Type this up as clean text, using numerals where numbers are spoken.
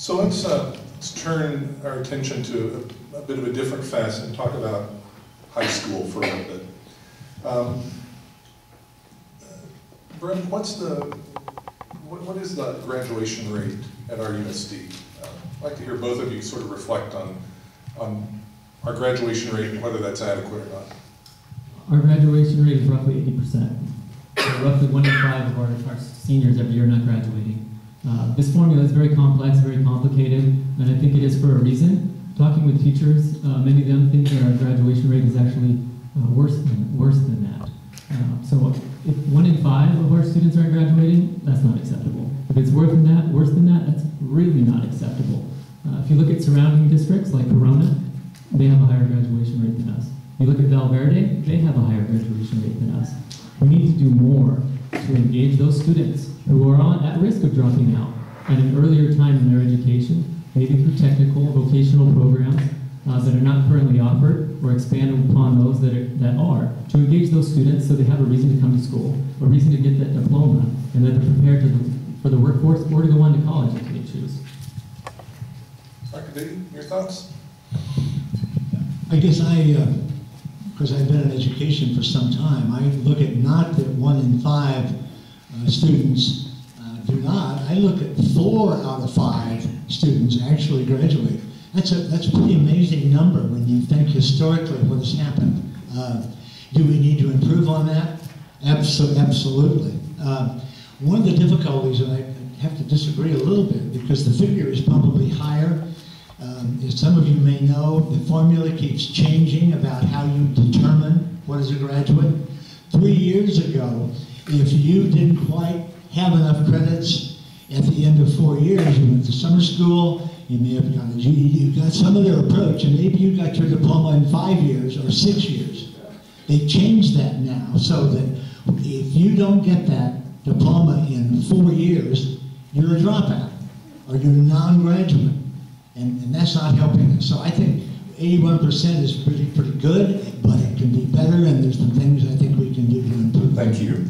So let's turn our attention to a bit of a different facet and talk about high school for a little bit. Brent, what is the graduation rate at our USD? I'd like to hear both of you sort of reflect on our graduation rate and whether that's adequate or not. Our graduation rate is roughly 80%. So roughly 1 in 5 of our seniors every year are not graduating. This formula is very complex, very complicated, and I think it is for a reason. Talking with teachers, many of them think that our graduation rate is actually worse than that. So if 1 in 5 of our students aren't graduating, that's not acceptable. If it's worse than that, that's really not acceptable. If you look at surrounding districts like Corona, they have a higher graduation rate than us. You look at Val Verde, they have a higher graduation rate than us. We need to do more to engage those students who are at risk of dropping out at an earlier time in their education, maybe through technical, vocational programs that are not currently offered, or expand upon those that are, to engage those students so they have a reason to come to school, a reason to get that diploma, and that they're prepared for the workforce or to go on to college if they choose. Dr. Dayton, your thoughts? I guess because I've been in education for some time, I look at not that 1 in 5 students do not. I look at 4 out of 5 students actually graduate. That's a pretty amazing number when you think historically what has happened. Do we need to improve on that? Absolutely. One of the difficulties, and I have to disagree a little bit because the figure is probably higher. As some of you may know, the formula keeps changing about how you determine what is a graduate. 3 years ago, if you didn't quite have enough credits at the end of 4 years, you went to summer school, you may have gotten a GED, you got some other approach, and maybe you got your diploma in 5 years or 6 years. They changed that now so that if you don't get that diploma in 4 years, you're a dropout or you're a non-graduate. And that's not helping us. So I think 81% is pretty good, but it can be better, and there's some things I think we can do to improve. Thank you.